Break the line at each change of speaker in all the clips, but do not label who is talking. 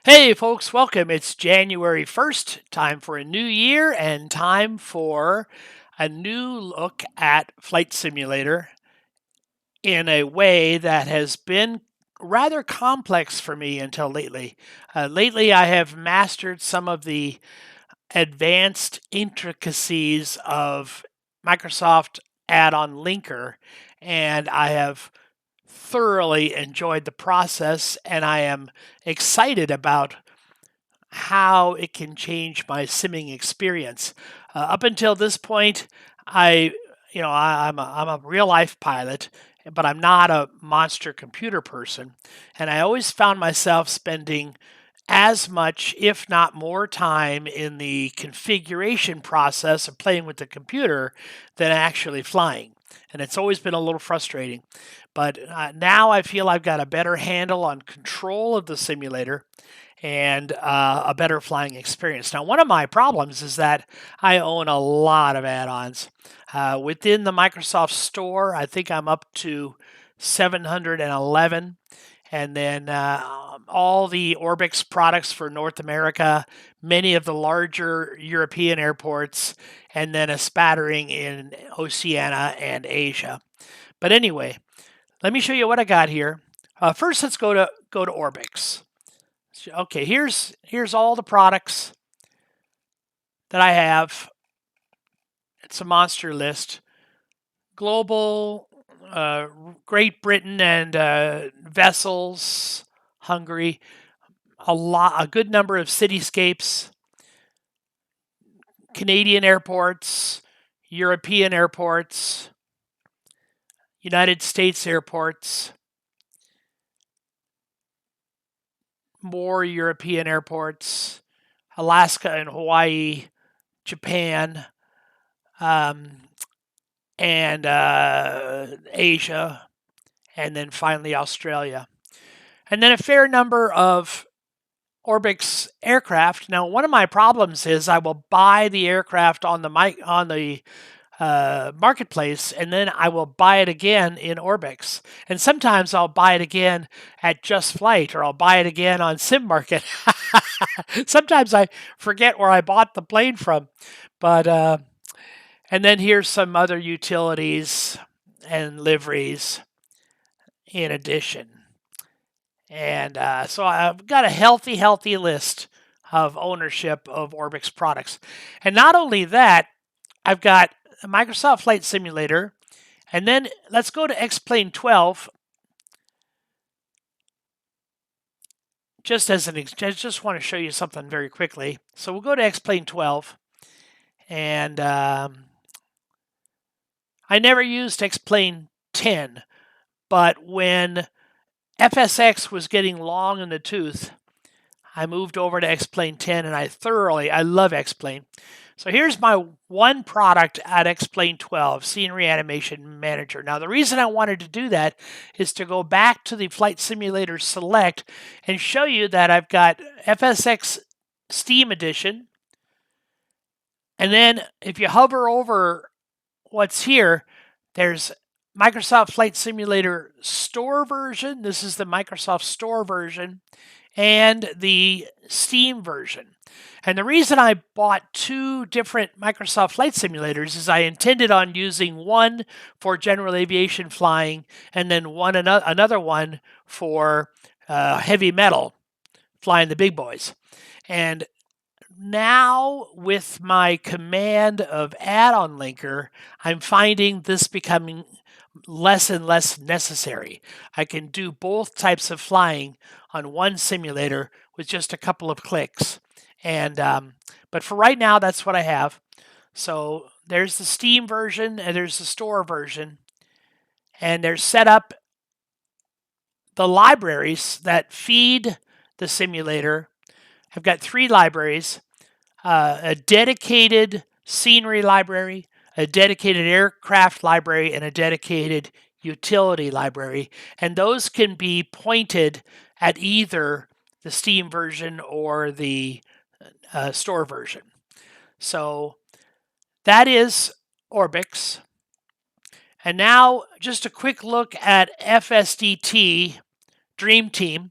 Hey folks, welcome. It's January 1st, time for a new year and time for a new look at Flight Simulator in a way that has been rather complex for me until lately. Lately, I have mastered some of the advanced intricacies of Microsoft add-on LINKER, and I have thoroughly enjoyed the process, and I am excited about how it can change my simming experience. Up until this point, I'm a real life pilot, but I'm not a monster computer person, and I always found myself spending as much, if not more, time in the configuration process of playing with the computer than actually flying. And it's always been a little frustrating. But now I feel I've got a better handle on control of the simulator and a better flying experience. Now, one of my problems is that I own a lot of add ons. Within the Microsoft Store, I think I'm up to 711. And then all the Orbix products for North America, many of the larger European airports, and then a spattering in Oceania and Asia. But anyway, let me show you what I got here. First, let's go to Orbix. Okay, here's all the products that I have. It's a monster list. Global, Great Britain and vessels, Hungary, a good number of cityscapes, Canadian airports, European airports, United States airports, more European airports, Alaska and Hawaii, Japan, um, and Asia, and then finally Australia. And then a fair number of Orbix aircraft. Now, one of my problems is I will buy the aircraft on the marketplace, and then I will buy it again in Orbix. And sometimes I'll buy it again at Just Flight, or I'll buy it again on Sim Market. Sometimes I forget where I bought the plane from, but and then here's some other utilities and liveries in addition. And so I've got a healthy list of ownership of Orbix products. And not only that, I've got a Microsoft Flight Simulator. And then let's go to X-Plane 12. I just want to show you something very quickly. So we'll go to X-Plane 12. And I never used X-Plane 10. But when FSX was getting long in the tooth, I moved over to X-Plane 10, and I love X-Plane. So here's my one product at X-Plane 12, Scenery Animation Manager. Now, the reason I wanted to do that is to go back to the Flight Simulator Select and show you that I've got FSX Steam Edition. And then if you hover over what's here, there's Microsoft Flight Simulator Store version. This is the Microsoft Store version and the Steam version. And the reason I bought two different Microsoft Flight Simulators is I intended on using one for general aviation flying and then another one for heavy metal, flying the big boys. And now with my command of add-on linker, I'm finding this becoming less and less necessary. I can do both types of flying on one simulator with just a couple of clicks. And but for right now, that's what I have. So there's the Steam version and there's the Store version, and there's set up the libraries that feed the simulator. I've got three libraries: a dedicated scenery library, a dedicated aircraft library, and a dedicated utility library. And those can be pointed at either the Steam version or the Store version. So that is Orbix. And now just a quick look at FSDT Dream Team.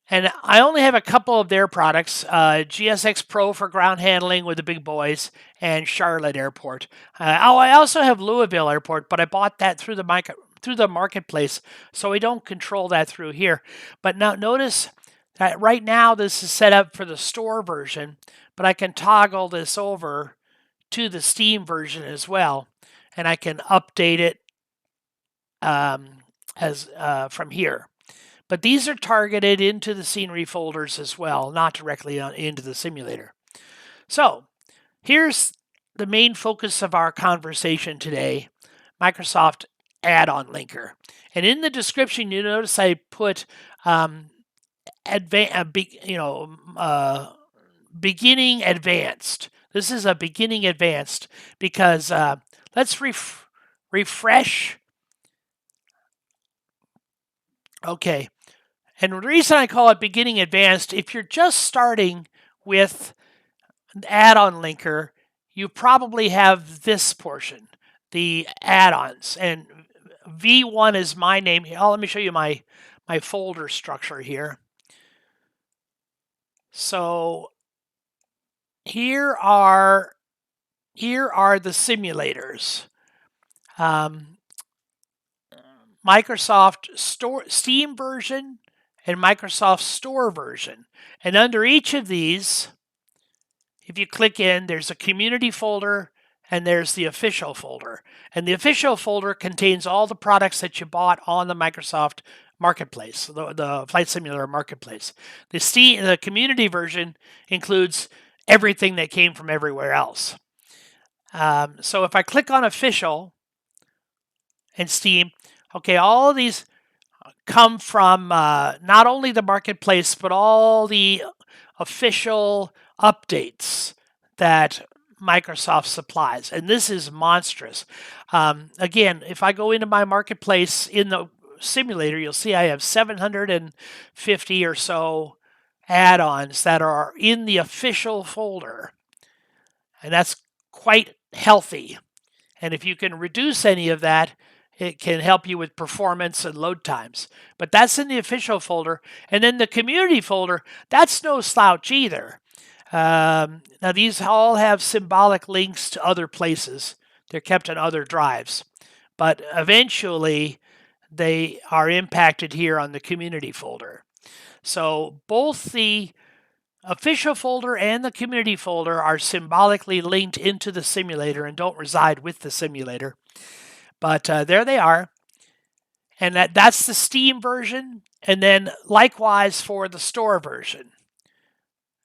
And I only have a couple of their products, GSX Pro for ground handling with the big boys, and Charlotte Airport. I also have Louisville Airport, but I bought that through the marketplace, so we don't control that through here. But now notice that right now this is set up for the store version, but I can toggle this over to the Steam version as well, and I can update it as from here. But these are targeted into the scenery folders as well, not directly into the simulator. So here's the main focus of our conversation today, Microsoft add-on linker. And in the description, you notice I put beginning advanced. This is a beginning advanced because let's refresh. Okay. And the reason I call it beginning advanced, if you're just starting with add-on linker, you probably have this portion, the add-ons. And V1 is my name. Oh, let me show you my folder structure here. So here are the simulators. Microsoft Store Steam version and Microsoft Store version. And under each of these, if you click in, there's a community folder and there's the official folder. And the official folder contains all the products that you bought on the Microsoft Marketplace, the Flight Simulator Marketplace. The community version includes everything that came from everywhere else. So if I click on official and Steam, okay, all of these come from not only the marketplace, but all the official updates that Microsoft supplies. And this is monstrous. Again, if I go into my marketplace in the simulator, you'll see I have 750 or so add-ons that are in the official folder. And that's quite healthy. And if you can reduce any of that, it can help you with performance and load times. But that's in the official folder. And then the community folder, that's no slouch either. Now, these all have symbolic links to other places. They're kept on other drives. But eventually, they are impacted here on the community folder. So both the official folder and the community folder are symbolically linked into the simulator and don't reside with the simulator. But there they are. And that's the Steam version. And then likewise for the store version.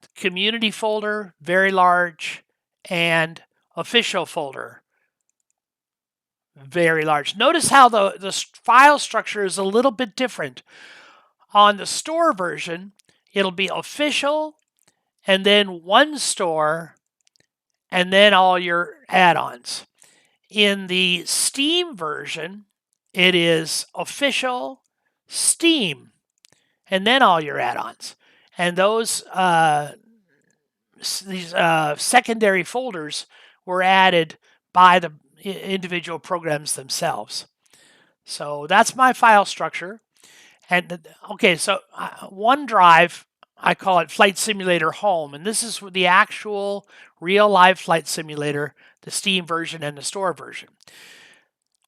The community folder, very large, and official folder, very large. Notice how the file structure is a little bit different. On the store version, it'll be official, and then one store, and then all your add-ons. In the Steam version, it is official, Steam, and then all your add-ons. And those these secondary folders were added by the individual programs themselves. So that's my file structure. And okay, so OneDrive, I call it Flight Simulator Home, and this is the actual real live flight simulator, the Steam version and the store version.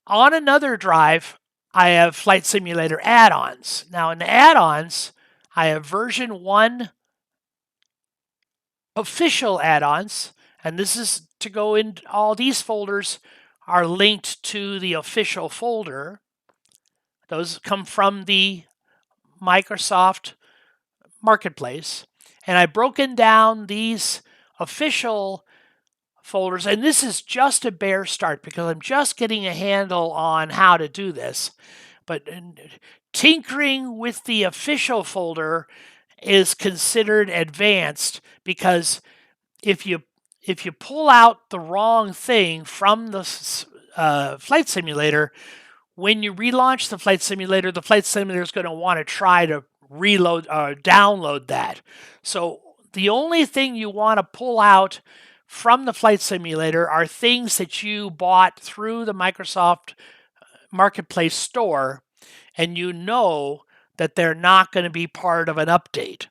On another drive, I have Flight Simulator add-ons. Now in the add-ons, I have version 1 official add-ons, and this is to go in, all these folders are linked to the official folder. Those come from the Microsoft Marketplace. And I've broken down these official folders, and this is just a bare start because I'm just getting a handle on how to do this. But tinkering with the official folder is considered advanced because if you pull out the wrong thing from the flight simulator, when you relaunch the flight simulator is going to want to try to reload or download that. So the only thing you want to pull out from the flight simulator are things that you bought through the Microsoft Marketplace store, and you know that they're not going to be part of an update.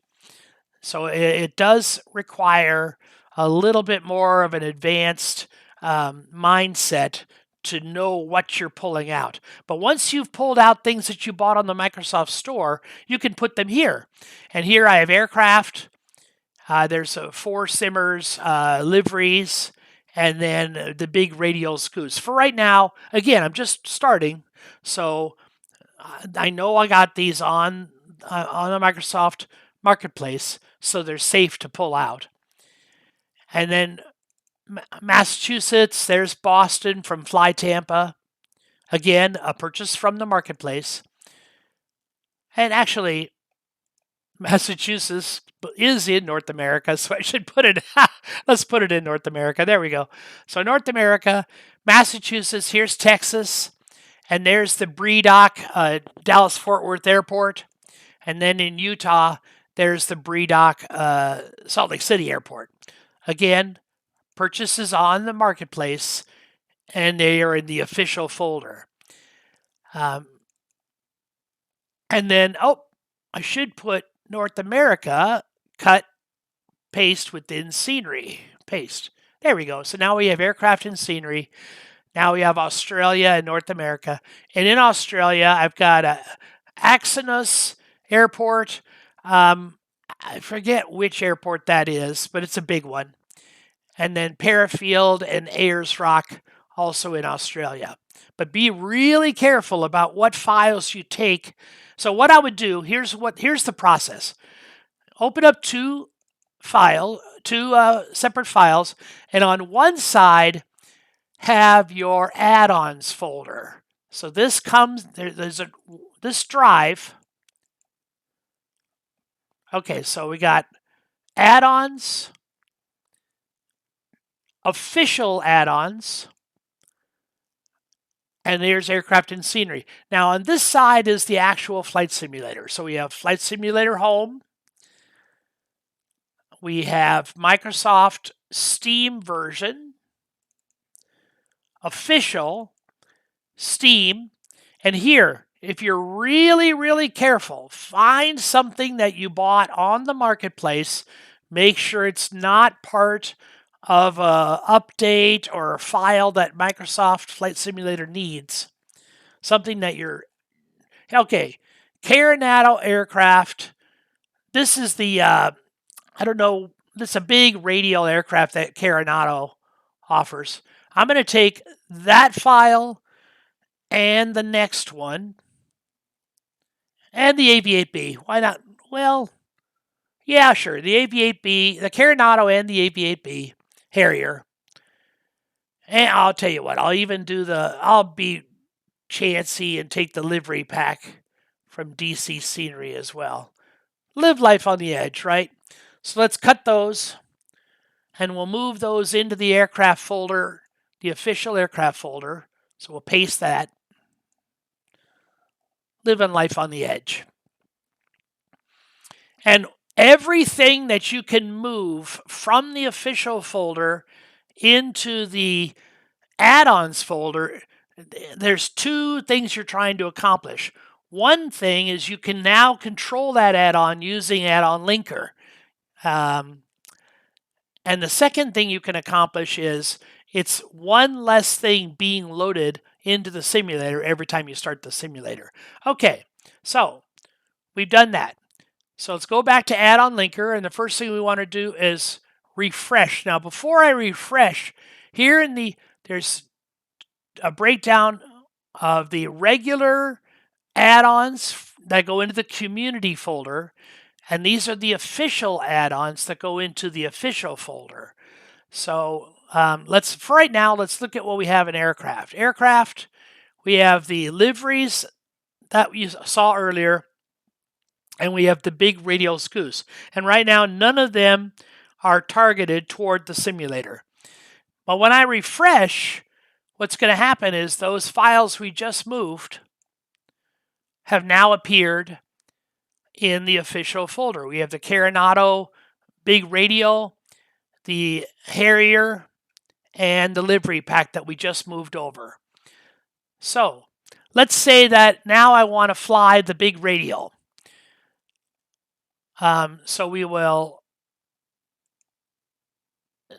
So it does require a little bit more of an advanced mindset to know what you're pulling out. But once you've pulled out things that you bought on the Microsoft Store, you can put them here. And here I have aircraft. There's 4 simmers, liveries, and then the big radial scoots. For right now, again, I'm just starting, so I know I got these on the Microsoft Marketplace, so they're safe to pull out. And then Massachusetts, there's Boston from Fly Tampa. Again, a purchase from the Marketplace. And actually, Massachusetts is in North America, so I should put it, let's put it in North America. There we go. So North America, Massachusetts, here's Texas, and there's the BREDOC, Dallas-Fort Worth Airport. And then in Utah, there's the BREDOC, Salt Lake City Airport. Again, purchases on the Marketplace, and they are in the official folder. And then, I should put North America, cut, paste within scenery, paste. There we go. So now we have aircraft and scenery. Now we have Australia and North America. And in Australia, I've got Axonus Airport. I forget which airport that is, but it's a big one. And then Parafield and Ayers Rock, also in Australia. But be really careful about what files you take. So what I would do, here's the process. Open up two separate files, and on one side have your add-ons folder. So this comes, there's this drive. Okay, so we got add-ons, official add-ons, and there's aircraft and scenery. Now on this side is the actual flight simulator. So we have Flight Simulator Home. We have Microsoft Steam version, official, Steam, and here, if you're really, really careful, find something that you bought on the Marketplace. Make sure it's not part of an update or a file that Microsoft Flight Simulator needs. Something that you're, okay, Carinado aircraft. This is the, I don't know, this is a big radial aircraft that Carinado offers. I'm going to take that file and the next one and the AV-8B. Why not? Well, yeah, sure. The AV-8B, the Carinado and the AV-8B Harrier. And I'll tell you what, I'll be chancy and take the livery pack from DC Scenery as well. Live life on the edge, right? So let's cut those, and we'll move those into the aircraft folder, the official aircraft folder. So we'll paste that. Living life on the edge. And everything that you can move from the official folder into the add-ons folder, there's 2 things you're trying to accomplish. One thing is you can now control that add-on using add-on linker. And the second thing you can accomplish is it's one less thing being loaded into the simulator every time you start the simulator. Okay, so we've done that. So let's go back to add-on linker, and the first thing we want to do is refresh. Now, before I refresh, here there's a breakdown of the regular add-ons that go into the community folder, and these are the official add-ons that go into the official folder. So for right now, let's look at what we have in aircraft. Aircraft, we have the liveries that you saw earlier, and we have the big radial scoots. And right now, none of them are targeted toward the simulator. But when I refresh, what's going to happen is those files we just moved have now appeared in the official folder. We have the Carinado big radial, the Harrier, and the livery pack that we just moved over. So let's say that now I want to fly the big radial. So we will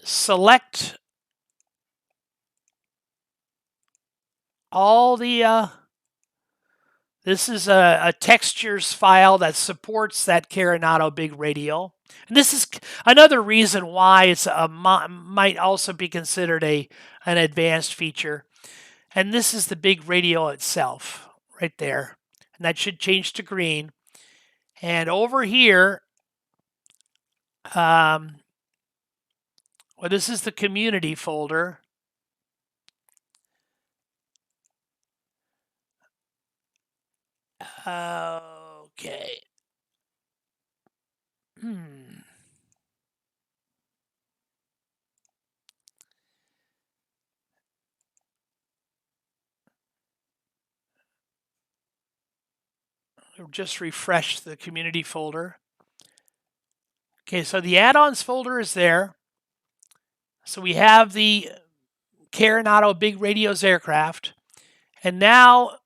select all the, this is a textures file that supports that Coronado big radio. And this is another reason why it's might also be considered an advanced feature. And this is the big radio itself right there. And that should change to green. And over here, well, this is the community folder. Okay. Just refresh the community folder. Okay, so the add-ons folder is there. So we have the Coronado Big Radios aircraft. And now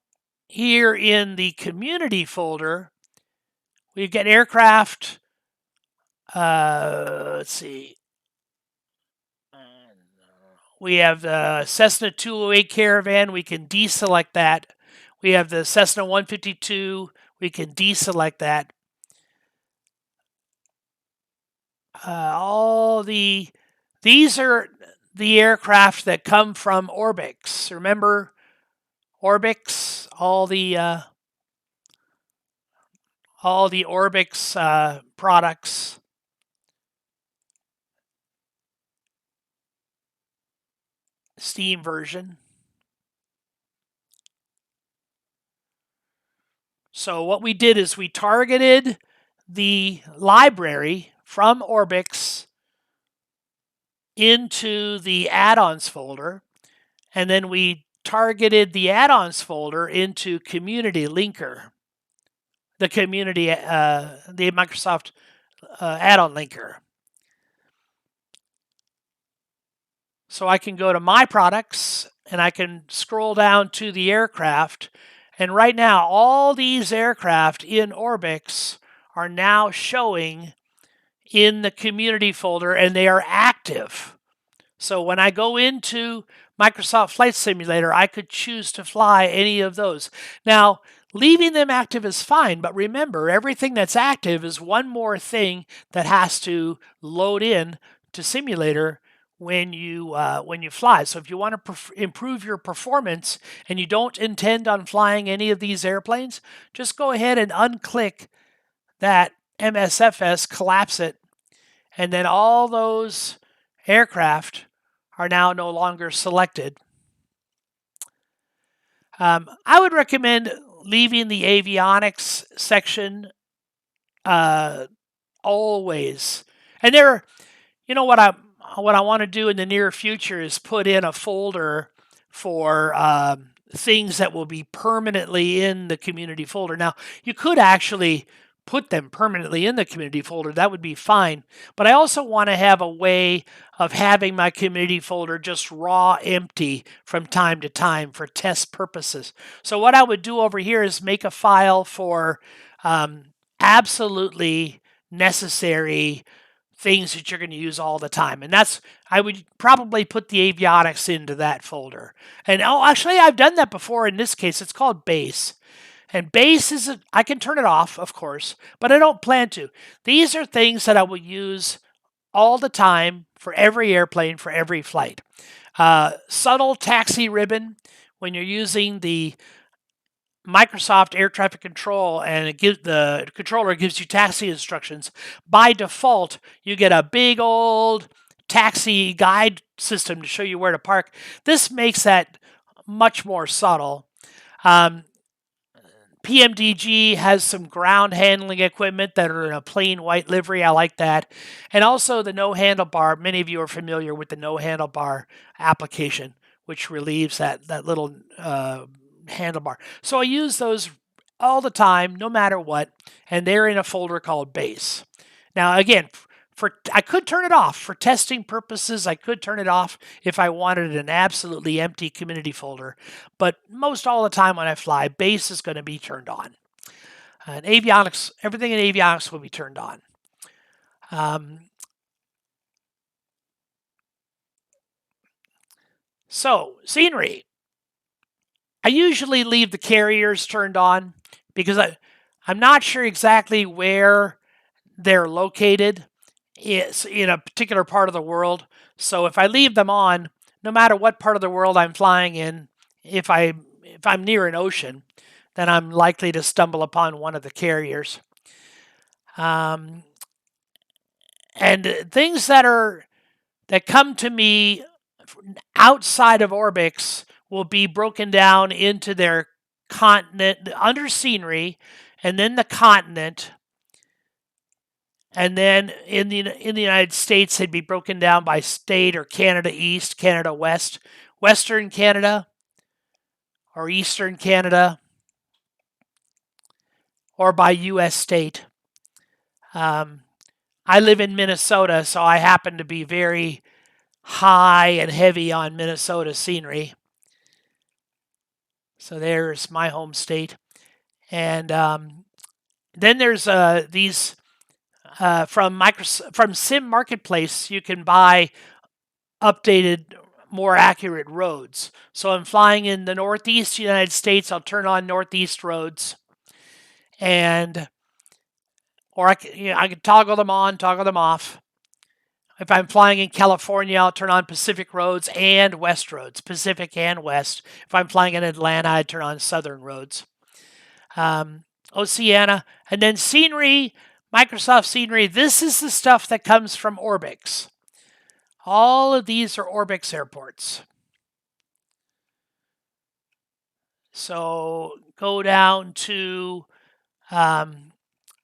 here in the community folder, we get aircraft. Let's see. We have the Cessna 208 Caravan. We can deselect that. We have the Cessna 152. We can deselect that. These are the aircraft that come from Orbix. Remember Orbix? All the Orbix products. Steam version. So what we did is we targeted the library from Orbix into the add-ons folder, and then we targeted the add-ons folder into community linker, the community, the Microsoft add-on linker. So I can go to my products and I can scroll down to the aircraft. And right now, all these aircraft in Orbix are now showing in the community folder and they are active. So when I go into Microsoft Flight Simulator, I could choose to fly any of those. Now, leaving them active is fine, but remember, everything that's active is one more thing that has to load in to simulator when you fly. So if you want to improve your performance and you don't intend on flying any of these airplanes, just go ahead and unclick that MSFS, collapse it, and then all those aircraft are now no longer selected. I would recommend leaving the avionics section always. And there, you know what I want to do in the near future is put in a folder for things that will be permanently in the community folder. Now, you could actually put them permanently in the community folder. That would be fine. But I also want to have a way of having my community folder just raw empty from time to time for test purposes. So what I would do over here is make a file for absolutely necessary things that you're going to use all the time. And I would probably put the avionics into that folder. And actually I've done that before. In this case, it's called base. And base I can turn it off, of course, but I don't plan to. These are things that I will use all the time for every airplane, for every flight. Subtle taxi ribbon, when you're using the Microsoft Air Traffic Control and the controller gives you taxi instructions. By default, you get a big old taxi guide system to show you where to park. This makes that much more subtle. PMDG has some ground handling equipment that are in a plain white livery. I like that. And also the no handlebar. Many of you are familiar with the no handlebar application, which relieves that little handlebar. So I use those all the time, no matter what, and they're in a folder called base. Now, again, I could turn it off for testing purposes. I could turn it off if I wanted an absolutely empty community folder, but most all the time when I fly, base is going to be turned on. And avionics, everything in avionics will be turned on. So, scenery. I usually leave the carriers turned on because I'm not sure exactly where they're located is in a particular part of the world. So if I leave them on, no matter what part of the world I'm flying in, if I'm near an ocean, then I'm likely to stumble upon one of the carriers. And things that come to me outside of Orbix will be broken down into their continent under scenery, and then the continent, and then in the United States they'd be broken down by state or Canada East, Canada West, Western Canada, or Eastern Canada, or by U.S. state. I live in Minnesota, so I happen to be very high and heavy on Minnesota scenery. So there's my home state. And then there's these from Sim Marketplace. You can buy updated, more accurate roads. So I'm flying in the Northeast United States. I'll turn on Northeast roads, and or I can toggle them on, toggle them off. If I'm flying in California, I'll turn on Pacific roads and West roads, Pacific and West. If I'm flying in Atlanta, I turn on Southern roads. Oceania, and then scenery, Microsoft scenery. This is the stuff that comes from Orbix. All of these are Orbix airports. So go down to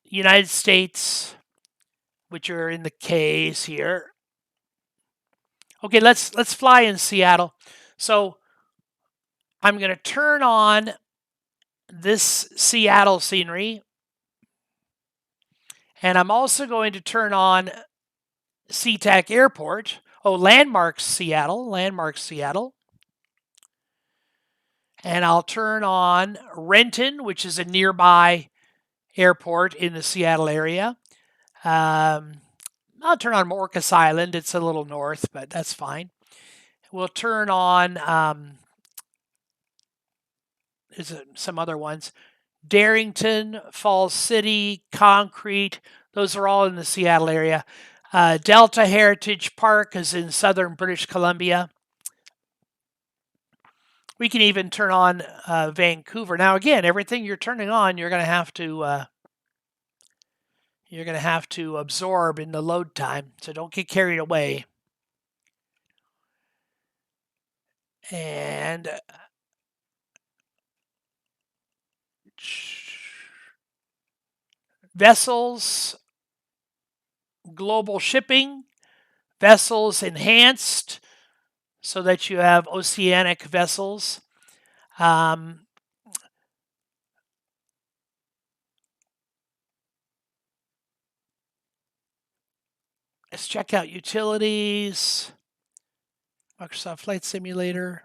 United States, which are in the K's here. Okay, let's fly in Seattle. So I'm going to turn on this Seattle scenery, and I'm also going to turn on SeaTac Airport. Oh, Landmarks Seattle. And I'll turn on Renton, which is a nearby airport in the Seattle area. I'll turn on Morcas Island. It's a little north, but that's fine. We'll turn on there's some other ones. Darrington, Falls City, Concrete. Those are all in the Seattle area. Delta Heritage Park is in southern British Columbia. We can even turn on Vancouver. Now, again, everything you're turning on, you're going to have to absorb in the load time. So don't get carried away. And vessels, global shipping, vessels enhanced, so that you have oceanic vessels. Let's check out utilities, Microsoft Flight Simulator.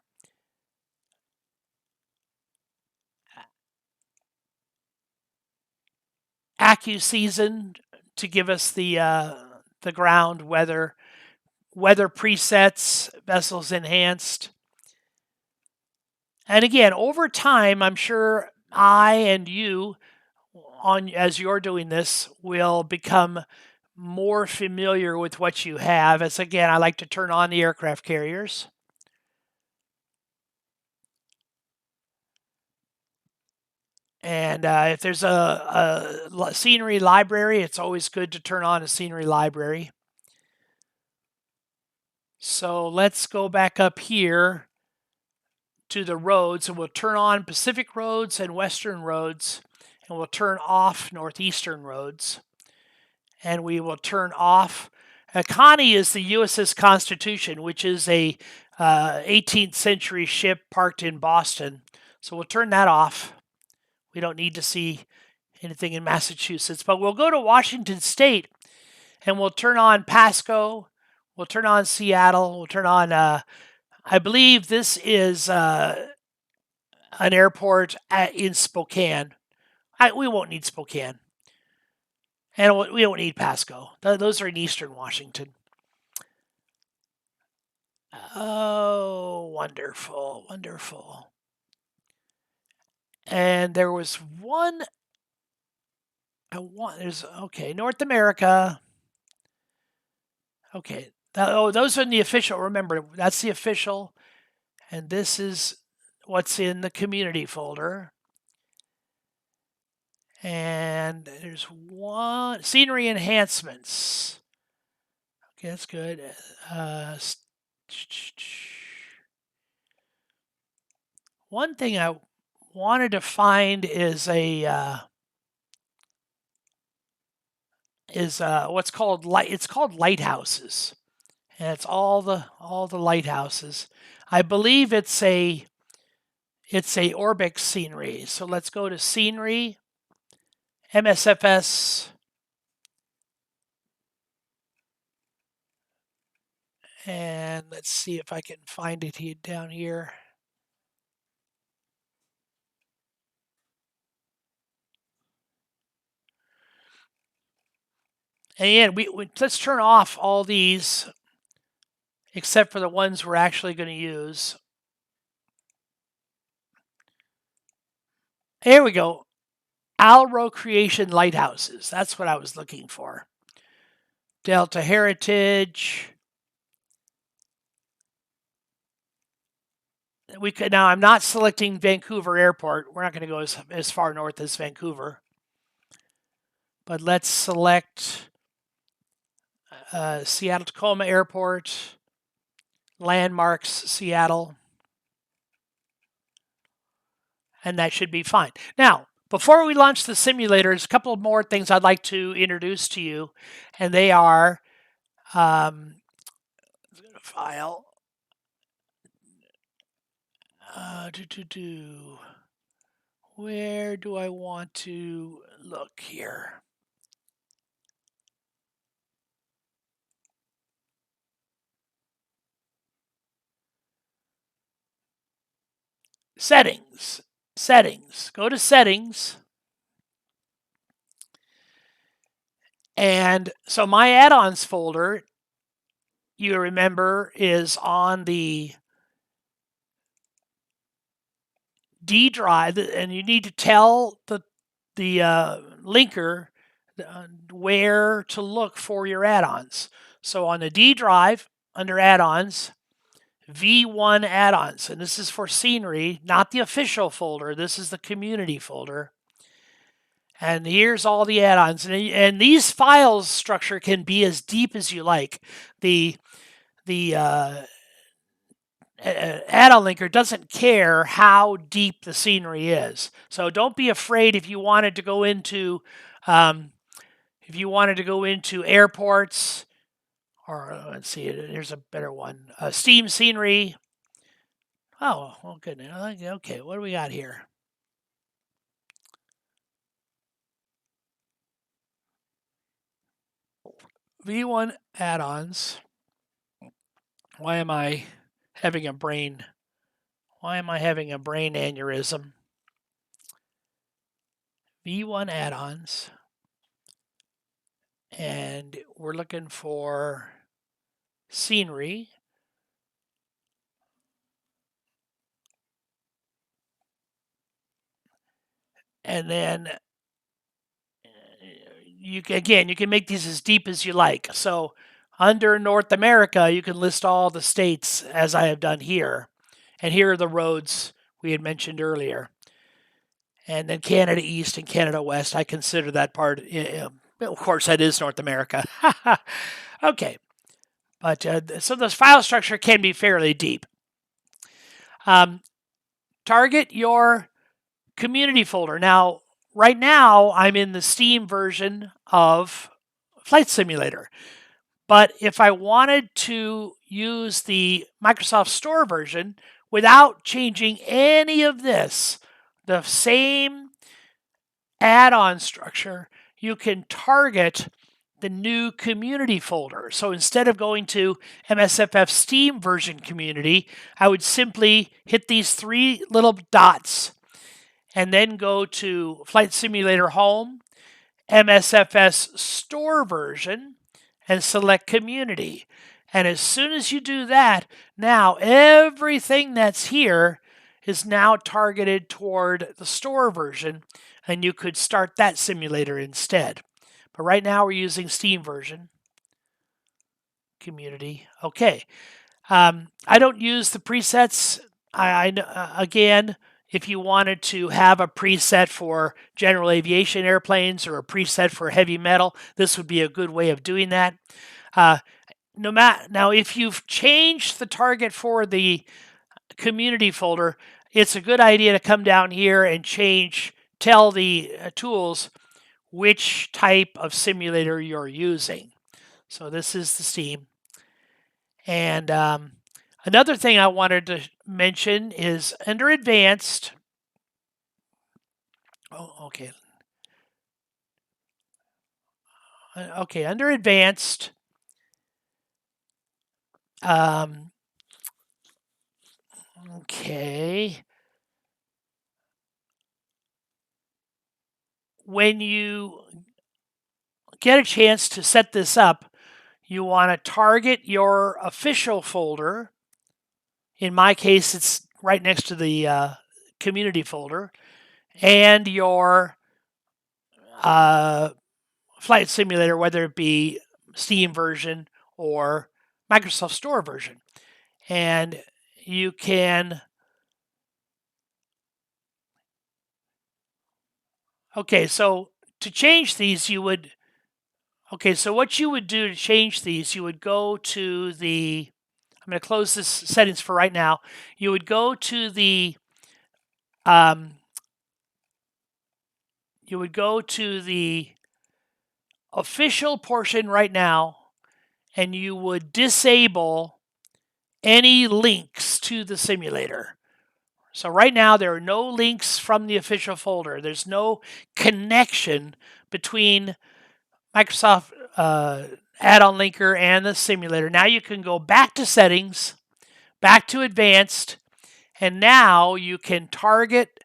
AccuSeason to give us the ground weather presets, vessels enhanced. And again, over time, I'm sure I and you, as you're doing this, will become more familiar with what you have. As again, I like to turn on the aircraft carriers. And if there's a scenery library, it's always good to turn on a scenery library. So let's go back up here to the roads, and we'll turn on Pacific roads and Western roads, and we'll turn off Northeastern roads, and we will turn off. Connie is the USS Constitution, which is a 18th century ship parked in Boston. So we'll turn that off. We don't need to see anything in Massachusetts, but we'll go to Washington State, and we'll turn on Pasco. We'll turn on Seattle. We'll turn on, I believe this is an airport in Spokane. We won't need Spokane. And we don't need Pasco. Those are in eastern Washington. Oh, wonderful, wonderful. And there was one. There's okay, North America. Okay. Those are the official. Remember, that's the official. And this is what's in the community folder. And there's one scenery enhancements. Okay, that's good. One thing I wanted to find is what's called light. It's called lighthouses, and it's all the lighthouses. I believe it's a Orbix scenery. So let's go to scenery, MSFS, and let's see if I can find it here down here. And let's turn off all these except for the ones we're actually going to use. Here we go. Alro Creation Lighthouses. That's what I was looking for. Delta Heritage. Now I'm not selecting Vancouver Airport. We're not going to go as far north as Vancouver. But let's select Seattle Tacoma Airport, Landmarks Seattle, and that should be fine. Now, before we launch the simulators, a couple more things I'd like to introduce to you, and they are file. Where do I want to look here? Settings. Go to settings. And so my add-ons folder, you remember, is on the D drive, and you need to tell the linker where to look for your add-ons. So on the D drive, under add-ons, V1 add-ons, and this is for scenery, not the official folder. This is the community folder. And here's all the add-ons. And these files structure can be as deep as you like. The add-on linker doesn't care how deep the scenery is. So don't be afraid if you wanted to go into airports, or let's see, here's a better one. Steam scenery. Oh, well, goodness. Okay, what do we got here? V1 add-ons. Why am I having a brain aneurysm? V1 add-ons. And we're looking for scenery. And then you can make these as deep as you like. So under North America, you can list all the states as I have done here. And here are the roads we had mentioned earlier. And then Canada East and Canada West, I consider that part. Of course, that is North America. Okay. But so this file structure can be fairly deep. Target your community folder. Now, right now, I'm in the Steam version of Flight Simulator. But if I wanted to use the Microsoft Store version without changing any of this, the same add-on structure, you can target the new community folder. So instead of going to MSFF Steam version community, I would simply hit these three little dots and then go to Flight Simulator Home, MSFS Store version, and select Community. And as soon as you do that, now everything that's here is now targeted toward the store version, and you could start that simulator instead. But right now we're using Steam version. Community. Okay. I don't use the presets. Again, if you wanted to have a preset for general aviation airplanes or a preset for heavy metal, this would be a good way of doing that. Now, if you've changed the target for the community folder, it's a good idea to come down here and tell the tools which type of simulator you're using. So this is the Steam. And another thing I wanted to mention is under Advanced. Oh, okay. Okay, under Advanced, okay. When you get a chance to set this up, you want to target your official folder. In my case, it's right next to the community folder, and your flight simulator, whether it be Steam version or Microsoft Store version. And you can, okay, so to change these, you would, okay, so what you would do to change these, you would go to the, I'm going to close this settings for right now. You would go to the, official portion right now, and you would disable any links to the simulator. So right now there are no links from the official folder. There's no connection between Microsoft add-on linker and the simulator. Now you can go back to settings, back to advanced, and now you can target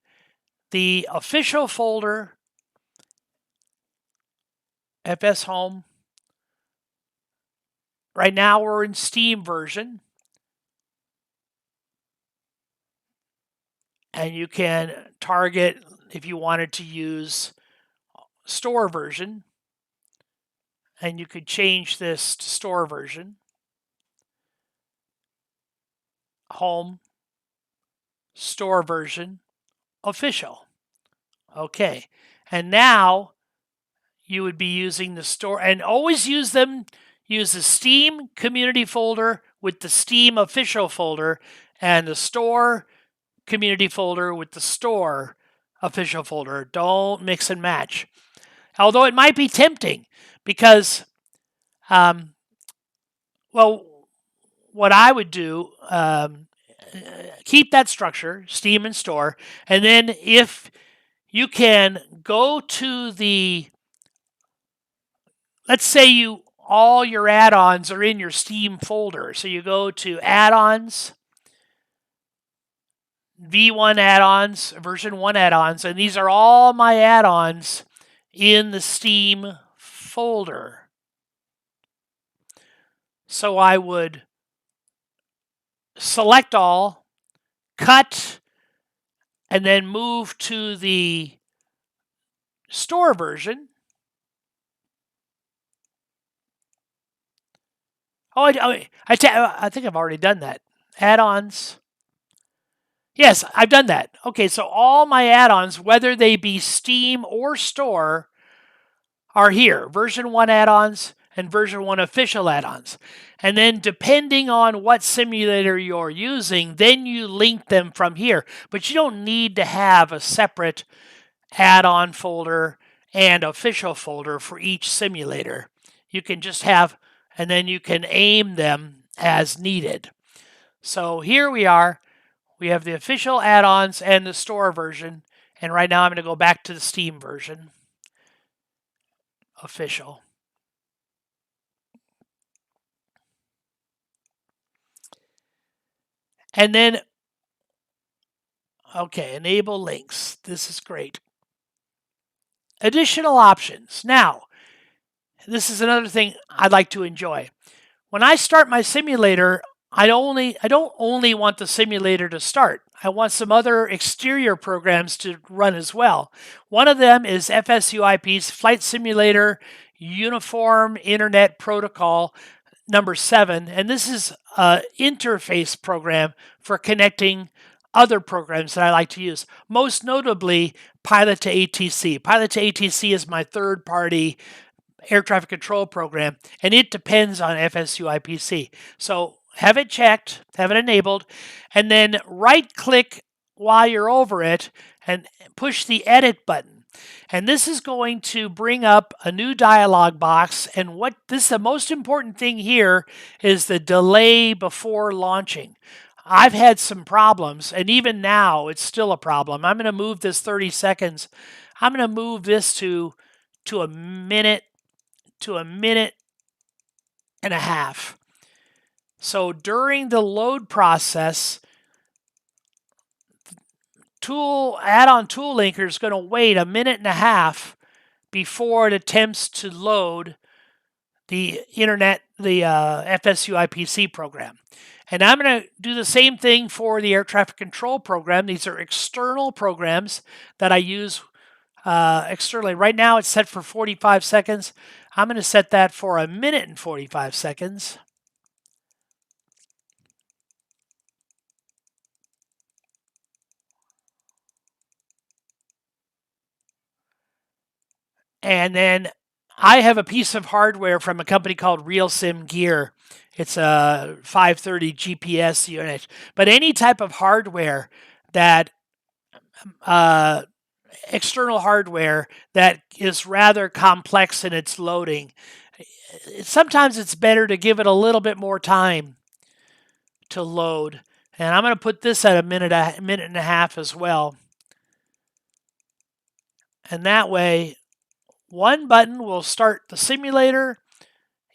the official folder, FS Home. Right now we're in Steam version. And you can target if you wanted to use store version. And you could change this to store version. Home, store version, official. Okay. And now you would be using the store, and always use the Steam community folder with the Steam official folder, and the store community folder with the store official folder. Don't mix and match. Although it might be tempting because, well, what I would do, keep that structure, Steam and store, and then if you can go to the, let's say all your add-ons are in your Steam folder. So you go to add-ons, V1 add-ons, version 1 add-ons, and these are all my add-ons in the Steam folder. So I would select all, cut, and then move to the store version. Oh, I think I've already done that. Add-ons. Yes, I've done that. Okay, so all my add-ons, whether they be Steam or store, are here. Version 1 add-ons and version 1 official add-ons. And then depending on what simulator you're using, then you link them from here. But you don't need to have a separate add-on folder and official folder for each simulator. You can just have, and then you can aim them as needed. So here we are. We have the official add-ons and the store version. And right now I'm going to go back to the Steam version. Official. And then Okay, enable links. This is great. Additional options. Now, this is another thing I'd like to enjoy. When I start my simulator, I don't only want the simulator to start. I want some other exterior programs to run as well. One of them is FSUIP's Flight Simulator Uniform Internet Protocol number 7, and this is an interface program for connecting other programs that I like to use, most notably Pilot to ATC. Pilot to ATC is my third-party air traffic control program, and it depends on FSUIPC. So have it checked, have it enabled, and then right-click while you're over it and push the Edit button. And this is going to bring up a new dialog box. And what this the most important thing here is the delay before launching. I've had some problems, and even now it's still a problem. I'm going to move this 30 seconds. I'm going to move this to a minute and a half. So during the load process, add-on tool linker is going to wait a minute and a half before it attempts to load the FSUIPC program. And I'm going to do the same thing for the air traffic control program. These are external programs that I use externally. Right now it's set for 45 seconds. I'm going to set that for a minute and 45 seconds. And then I have a piece of hardware from a company called RealSim Gear. It's a 530 GPS unit. But any type of hardware that external hardware that is rather complex in its loading, sometimes it's better to give it a little bit more time to load. And I'm going to put this at a minute and a half as well. And that way, one button will start the simulator.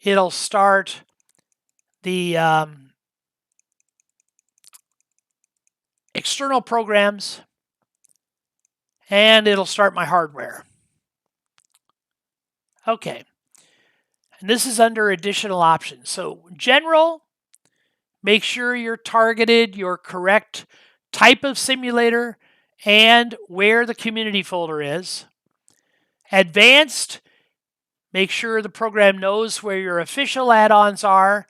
It'll start the external programs, and it'll start my hardware. Okay. And this is under additional options. So general, make sure you're targeted your correct type of simulator and where the community folder is. Advanced, make sure the program knows where your official add-ons are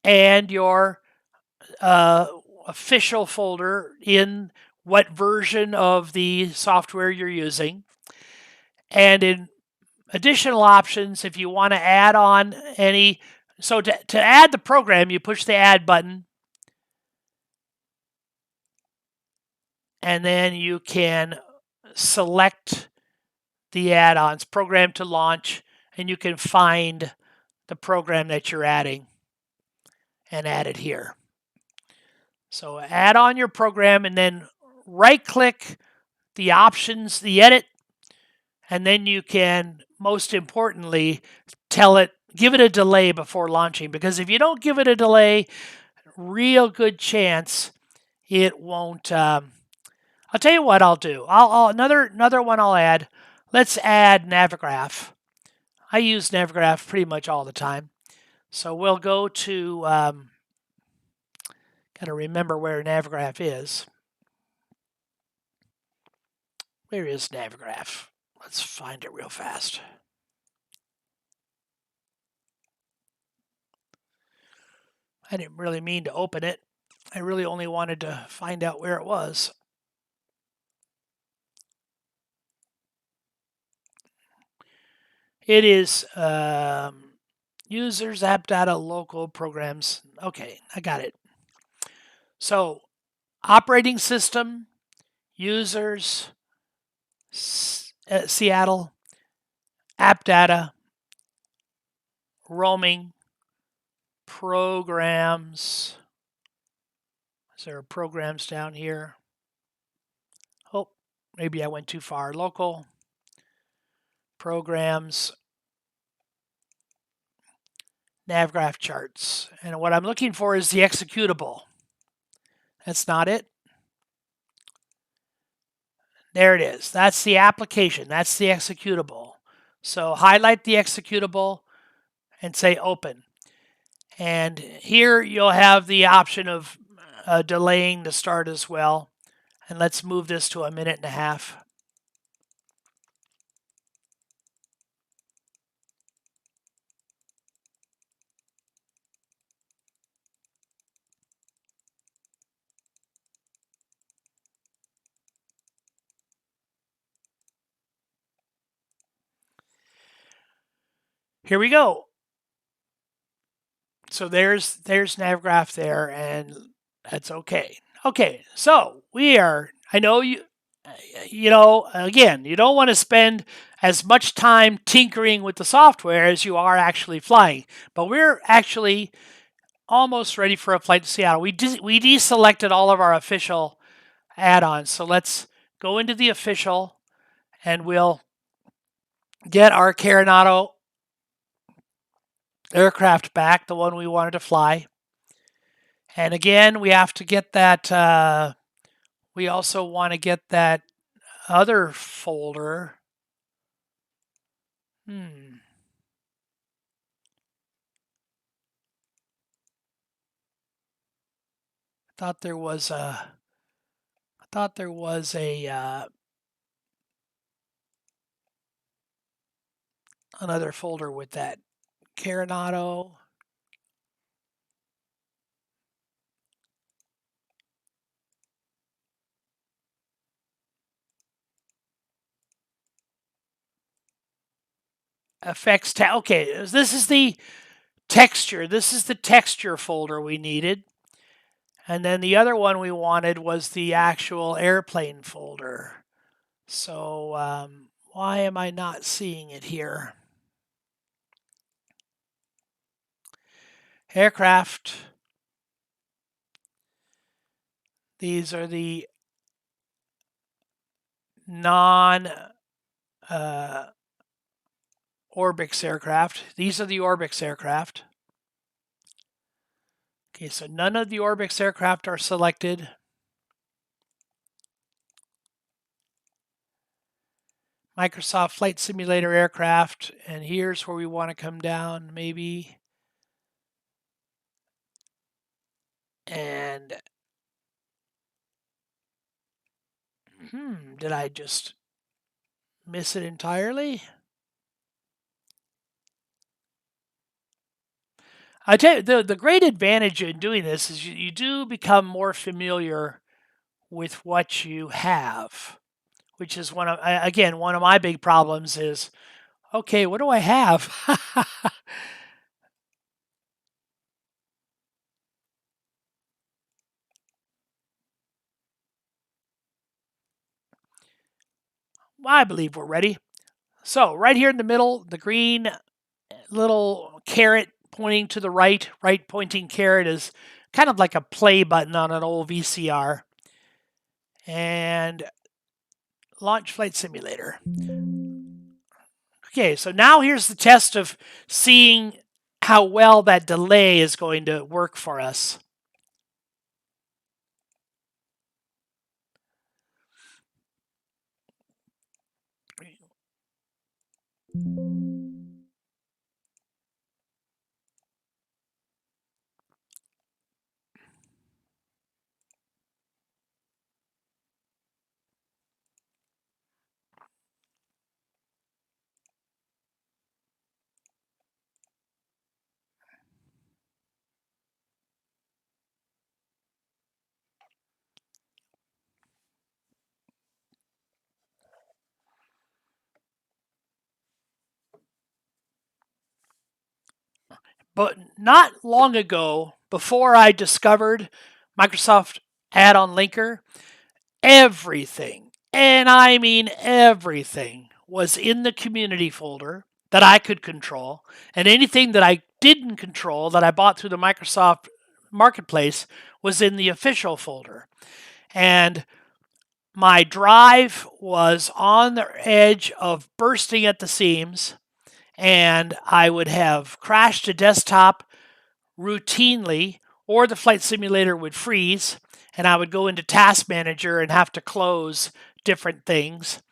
and your official folder in what version of the software you're using. And in additional options, if you want to add on any, so to add the program, you push the add button, and then you can select the add-ons, program to launch, and you can find the program that you're adding and add it here. So add on your program and then right-click the options, the edit, and then you can, most importantly, give it a delay before launching, because if you don't give it a delay, real good chance it won't. I'll tell you what I'll do. Another one I'll add. Let's add Navigraph. I use Navigraph pretty much all the time. So we'll go to, got to remember where Navigraph is. Where is Navigraph? Let's find it real fast. I didn't really mean to open it. I really only wanted to find out where it was. It is users, app data, local programs. Okay, I got it. So operating system, users, Seattle, app data, roaming, programs. Is there programs down here? Oh, maybe I went too far. Local, programs, Navgraph charts. And what I'm looking for is the executable. That's not it. There it is. That's the application. That's the executable. So highlight the executable and say open. And here you'll have the option of delaying the start as well. And let's move this to 1.5 minutes. Here we go. So there's NavGraph there, and that's okay. Okay, so we are, I know again, you don't want to spend as much time tinkering with the software as you are actually flying, but we're actually almost ready for a flight to Seattle. We deselected all of our official add-ons, so let's go into the official, and we'll get our Coronado aircraft back, the one we wanted to fly. And again, we have to get that, we also want to get that other folder. I thought there was another folder with that Coronado. Effects. Okay, this is the texture. This is the texture folder we needed. And then the other one we wanted was the actual airplane folder. So why am I not seeing it here? Aircraft. These are the non Orbix aircraft. These are the Orbix aircraft. Okay, so none of the Orbix aircraft are selected. Microsoft Flight Simulator aircraft, and here's where we want to come down, maybe. And did I just miss it entirely? I tell you, the great advantage in doing this is you do become more familiar with what you have, which is one of my big problems is, okay, what do I have? I believe we're ready. So right here in the middle, the green little caret pointing to the right pointing caret is kind of like a play button on an old VCR. And launch Flight Simulator. Okay, so now here's the test of seeing how well that delay is going to work for us. But not long ago, before I discovered Microsoft add-on Linker, everything, and I mean everything, was in the community folder that I could control, and anything that I didn't control that I bought through the Microsoft Marketplace was in the official folder. And my drive was on the edge of bursting at the seams, and I would have crashed a desktop routinely, or the flight simulator would freeze, and I would go into Task Manager and have to close different things.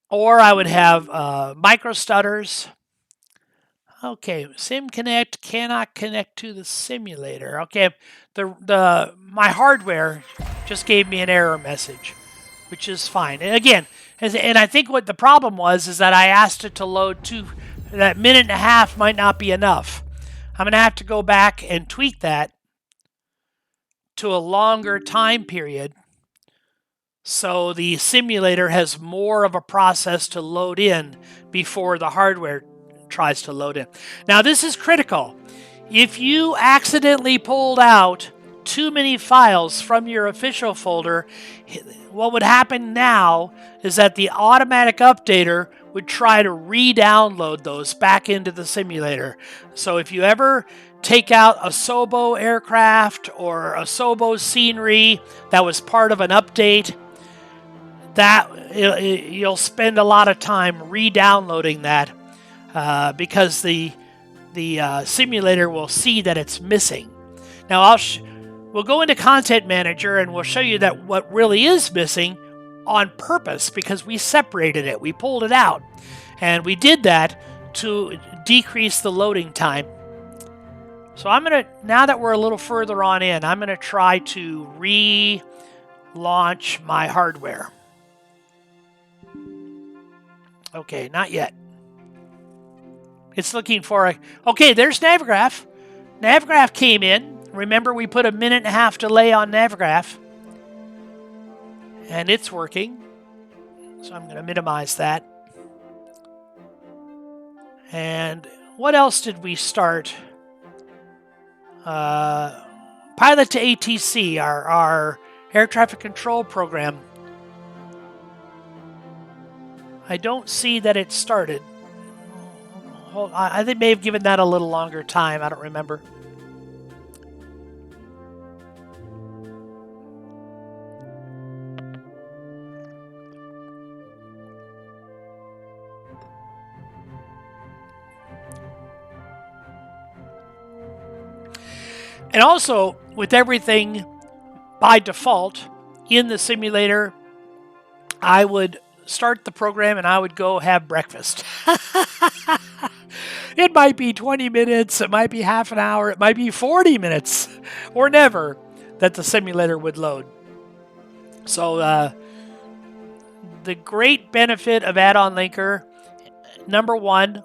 Or I would have micro stutters. Okay, Sim Connect cannot connect to the simulator. Okay, my hardware just gave me an error message, which is fine. And again, and I think what the problem was is that I asked it to load that minute and a half might not be enough. I'm going to have to go back and tweak that to a longer time period so the simulator has more of a process to load in before the hardware tries to load in. Now this is critical. If you accidentally pulled out too many files from your official folder, what would happen now is that the automatic updater would try to re-download those back into the simulator. So if you ever take out a Sobo aircraft or a Sobo scenery that was part of an update, you'll spend a lot of time re-downloading that because the simulator will see that it's missing. Now we'll go into Content Manager and we'll show you that what really is missing on purpose because we separated it, we pulled it out, and we did that to decrease the loading time. So now that we're a little further on in, I'm gonna try to relaunch my hardware. Okay, not yet. It's looking for okay, there's Navigraph. Navigraph came in. Remember, we put a minute and a half delay on Navigraph. And it's working. So I'm going to minimize that. And what else did we start? Pilot to ATC, our air traffic control program. I don't see that it started. I think may have given that a little longer time. I don't remember. And also, with everything by default in the simulator, I would start the program and I would go have breakfast. It might be 20 minutes, it might be half an hour, it might be 40 minutes, or never, that the simulator would load. So the great benefit of add-on linker, number one,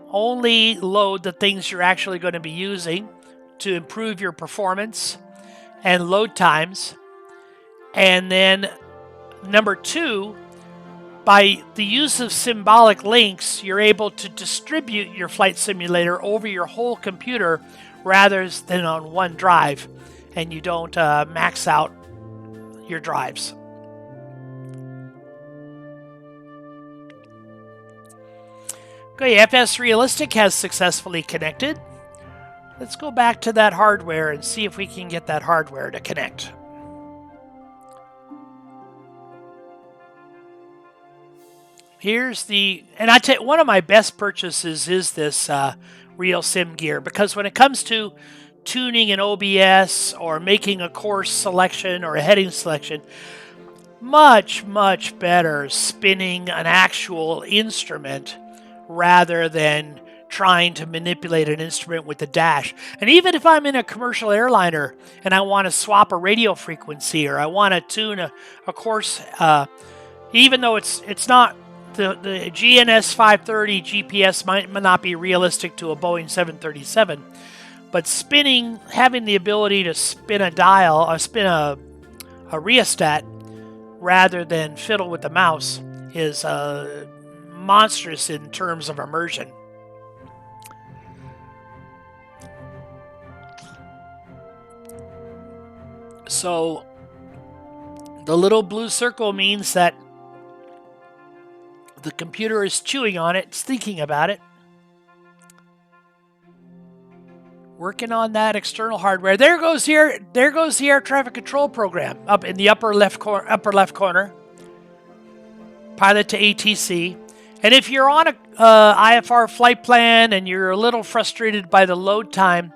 only load the things you're actually going to be using to improve your performance and load times. And then number two, by the use of symbolic links, you're able to distribute your flight simulator over your whole computer rather than on one drive, and you don't max out your drives. Okay, FS Realistic has successfully connected. Let's go back to that hardware and see if we can get that hardware to connect. Here's and I tell you, one of my best purchases is this RealSim gear, because when it comes to tuning in OBS or making a course selection or a heading selection, much, much better spinning an actual instrument rather than trying to manipulate an instrument with the dash. And even if I'm in a commercial airliner and I want to swap a radio frequency or I want to tune a course, even though it's not the GNS 530 GPS might not be realistic to a Boeing 737, but having the ability to spin a dial or spin a rheostat rather than fiddle with the mouse is monstrous in terms of immersion. So the little blue circle means that the computer is chewing on it, it's thinking about it. Working on that external hardware. There goes the air traffic control program up in the upper left corner. Pilot to ATC. And if you're on a IFR flight plan and you're a little frustrated by the load time,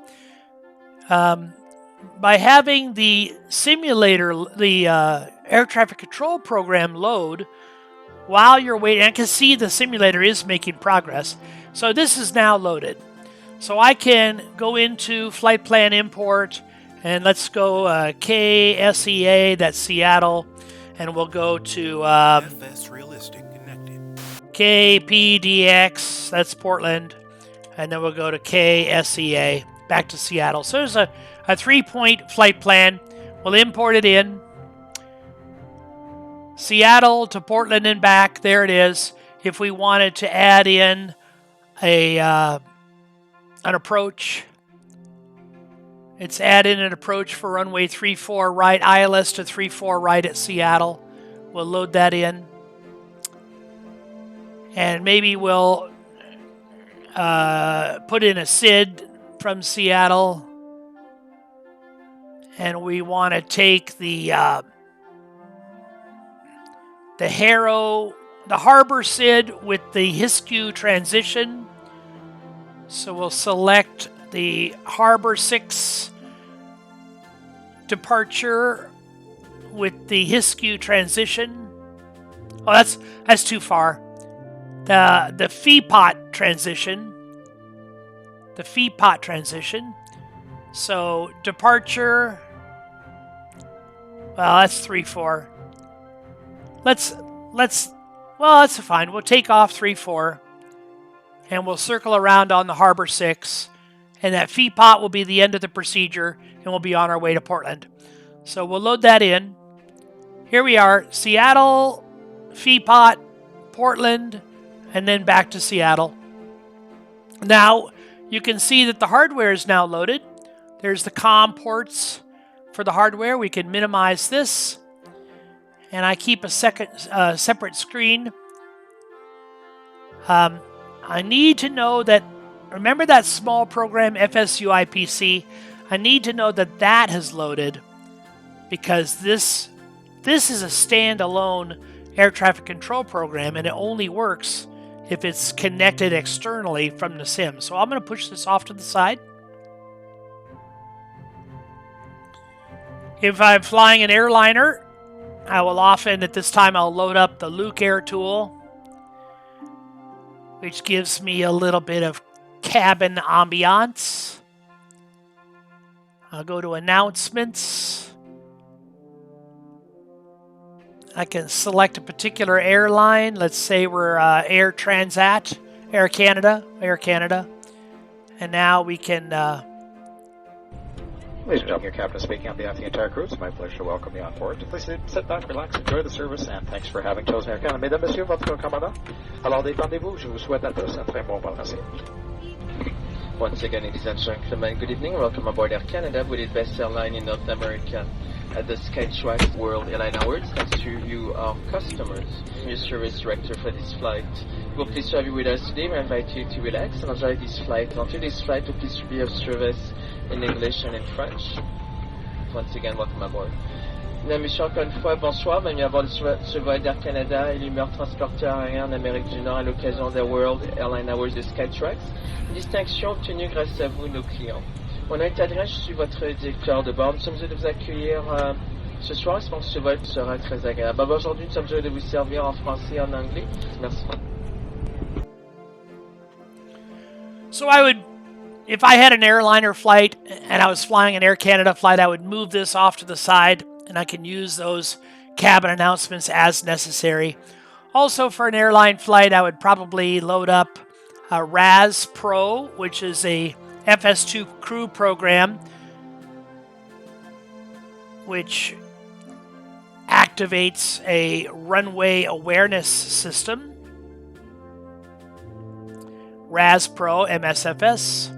by having the simulator, the air traffic control program load while you're waiting. I can see the simulator is making progress. So this is now loaded. So I can go into flight plan import, and let's go KSEA, that's Seattle, and we'll go to KPDX, that's Portland, and then we'll go to KSEA, back to Seattle. So there's a 3-point flight plan. We'll import it in. Seattle to Portland and back, there it is. If we wanted to add in an approach, it's add in an approach for runway 34 right, ILS to 34 right at Seattle. We'll load that in. And maybe we'll put in a SID from Seattle. And we want to take the harbor SID with the HISQ transition. So we'll select the Harbor 6 departure with the HISQ transition. Oh, that's too far. The FEPOT transition. The FEPOT transition. So departure. Well, that's 3-4. Well, that's fine. We'll take off 3-4. And we'll circle around on the Harbor 6. And that FEPOT will be the end of the procedure, and we'll be on our way to Portland. So we'll load that in. Here we are, Seattle, FEPOT, Portland, and then back to Seattle. Now, you can see that the hardware is now loaded. There's the COM ports for the hardware. We can minimize this. And I keep a separate screen. I need to know that, remember that small program, FSUIPC? I need to know that that has loaded, because this is a standalone air traffic control program, and it only works if it's connected externally from the sim. So I'm going to push this off to the side. If I'm flying an airliner, I will often, at this time, I'll load up the LINKER tool, which gives me a little bit of cabin ambiance. I'll go to announcements. I can select a particular airline. Let's say we're Air Transat, Air Canada. And now we can...
Ladies and gentlemen, your captain speaking on behalf of the entire crew. It's my pleasure to welcome you on board. Please sit back, relax, enjoy the service, and thanks for having chosen Air Canada. Mesdames, Messieurs, votre commandant. Alors détendez-vous, je vous souhaite à tous un très bon vol. Merci.
Once again, ladies and gentlemen, good evening. Welcome aboard Air Canada, with the best airline in North America at the Skytrax World Airline Awards. Thanks to you, our customers. Your service director for this flight. We're pleased to have you with us today. We invite you to relax and enjoy this flight. On today's flight, we're pleased to be of service in English and in French. Once again, welcome aboard. Mesdames, Messieurs, encore une fois, bonsoir. Bienvenue à bord ce vol d'Air Canada, élu meilleur transporteur aérien en Amérique du Nord à l'occasion des World Airline Awards de Skytrax. Une distinction obtenue grâce à vous, nos clients. Mon nom est Adrien, je suis votre directeur de bord. Nous sommes heureux de vous accueillir ce soir. J'espère que ce vol sera très agréable. Aujourd'hui, nous sommes heureux de vous servir en français et en anglais. Merci.
So if I had an airliner flight and I was flying an Air Canada flight, I would move this off to the side, and I can use those cabin announcements as necessary. Also, for an airline flight, I would probably load up a RAS Pro, which is a FS2 crew program, which activates a runway awareness system. RAS Pro, MSFS.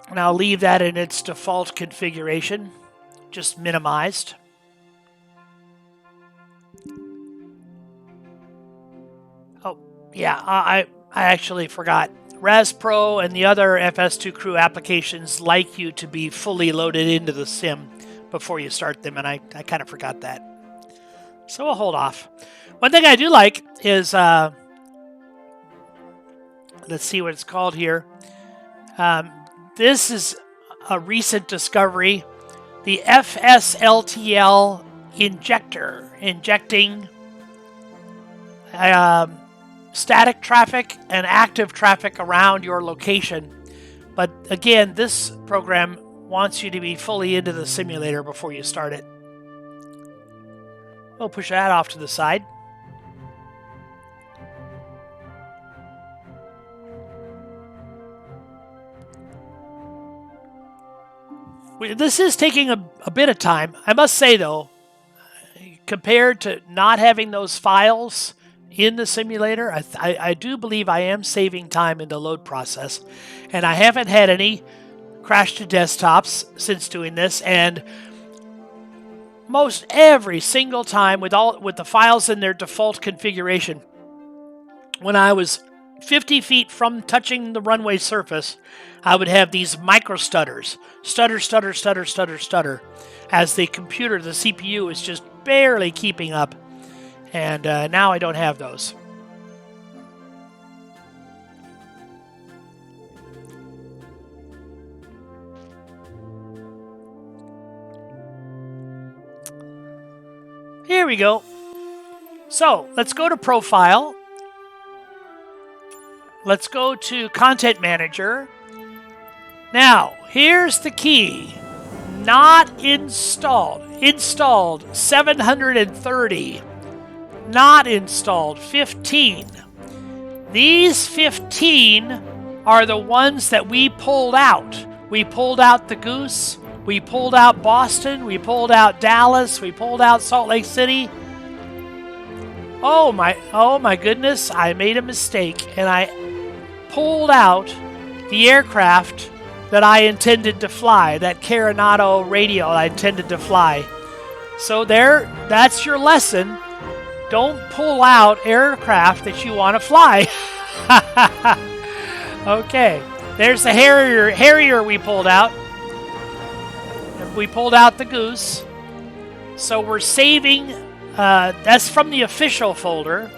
And I'll leave that in its default configuration, just minimized. Oh, yeah, I actually forgot. RAS Pro and the other FS2 crew applications like you to be fully loaded into the sim before you start them, and I kind of forgot that. So we'll hold off. One thing I do like is, let's see what it's called here. This is a recent discovery. The FSLTL injector, injecting static traffic and active traffic around your location. But again, this program wants you to be fully into the simulator before you start it. We'll push that off to the side. This is taking a bit of time. I must say, though, compared to not having those files in the simulator, I do believe I am saving time in the load process. And I haven't had any crash to desktops since doing this. And most every single time with the files in their default configuration, when I was 50 feet from touching the runway surface, I would have these micro stutters. Stutter, stutter, stutter, stutter, stutter. As the computer, the CPU, is just barely keeping up. And now I don't have those. Here we go. So let's go to Profile. Let's go to Content Manager. Now, here's the key. Not installed. Installed 730. Not installed 15. These 15 are the ones that we pulled out. We pulled out the Goose. We pulled out Boston. We pulled out Dallas. We pulled out Salt Lake City. Oh my goodness, I made a mistake and I pulled out the aircraft that I intended to fly, that Coronado radio I intended to fly. So that's your lesson. Don't pull out aircraft that you want to fly. Okay, there's the Harrier we pulled out. We pulled out the Goose. So we're saving, that's from the official folder.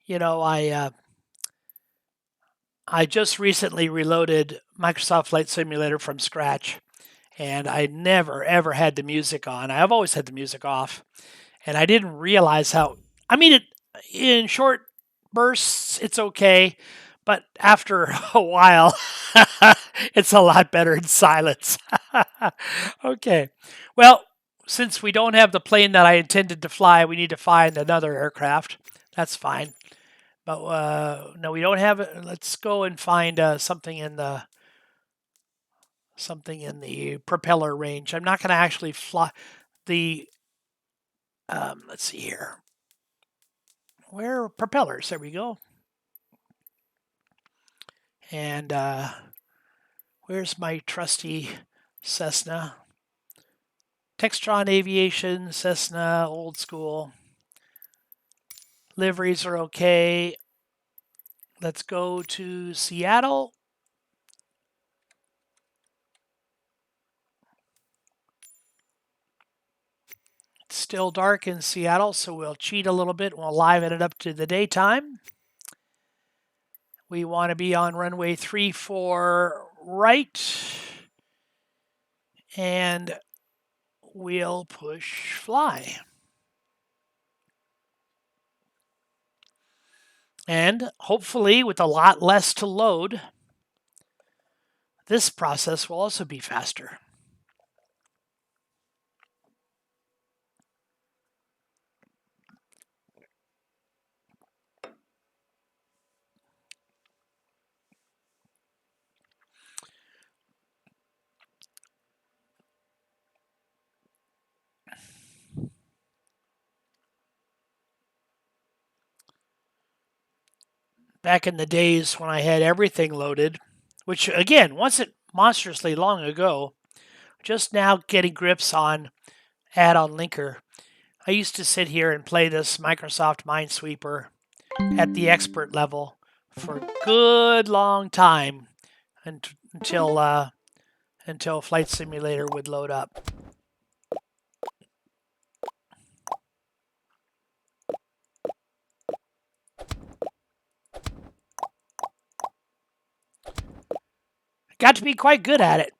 You know, I just recently reloaded Microsoft Flight Simulator from scratch, and I never ever had the music on. I've always had the music off, and I didn't realize how. I mean, in short bursts, it's okay, but after a while, it's a lot better in silence. Okay, well, since we don't have the plane that I intended to fly, we need to find another aircraft. That's fine. But no, we don't have it. Let's go and find something in the propeller range. I'm not going to actually fly the. Let's see here. Where are propellers? There we go. And where's my trusty Cessna? Textron Aviation, Cessna, old school. Liveries are okay. Let's go to Seattle. It's still dark in Seattle, so we'll cheat a little bit and we'll liven it up to the daytime. We want to be on runway 34 right. And we'll push fly. And hopefully, with a lot less to load, this process will also be faster. Back in the days when I had everything loaded, which again, wasn't monstrously long ago, just now getting grips on add-on linker. I used to sit here and play this Microsoft Minesweeper at the expert level for a good long time until Flight Simulator would load up. Got to be quite good at it.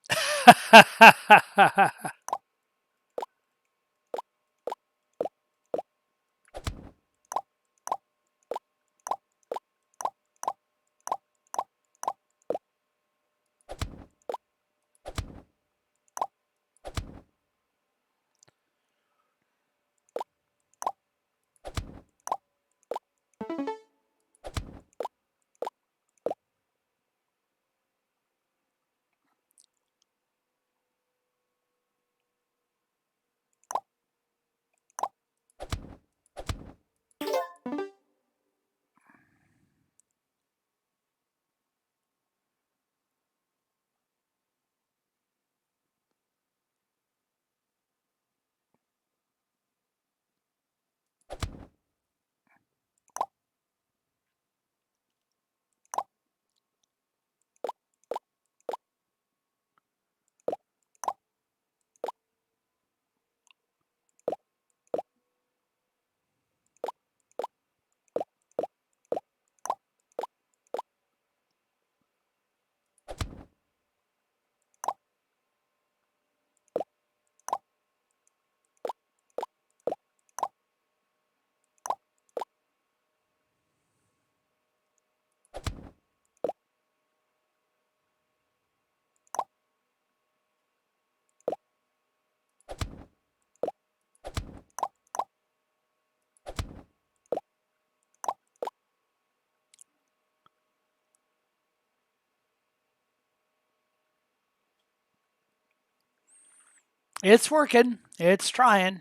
It's working. It's trying.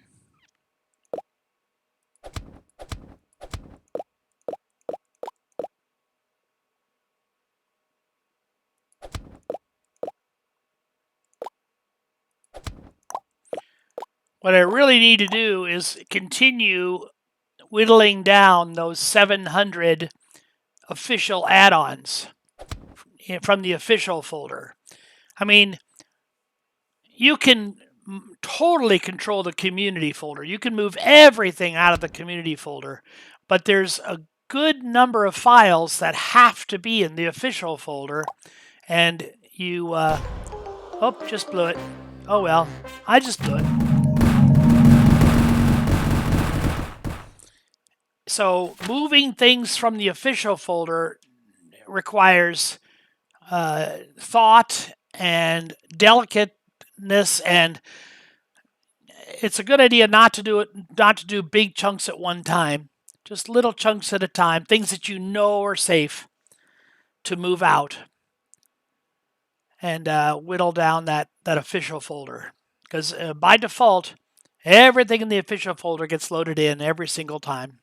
What I really need to do is continue whittling down those 700 official add-ons from the official folder. I mean, you can totally control the community folder. You can move everything out of the community folder, but there's a good number of files that have to be in the official folder, and you, oh, just blew it. Oh well, I just blew it. So moving things from the official folder requires thought and delicateness, and it's a good idea not to do big chunks at one time, just little chunks at a time, things that you know are safe to move out, and whittle down that official folder, because by default everything in the official folder gets loaded in every single time.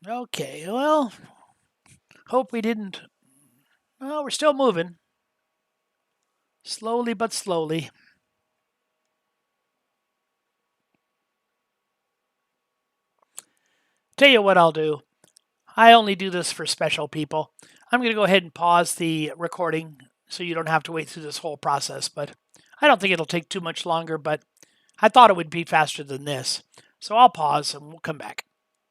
Okay, well, hope we didn't. Well, we're still moving. Slowly but slowly. Tell you what I'll do. I only do this for special people. I'm going to go ahead and pause the recording so you don't have to wait through this whole process, but I don't think it'll take too much longer, but I thought it would be faster than this. So I'll pause and we'll come back.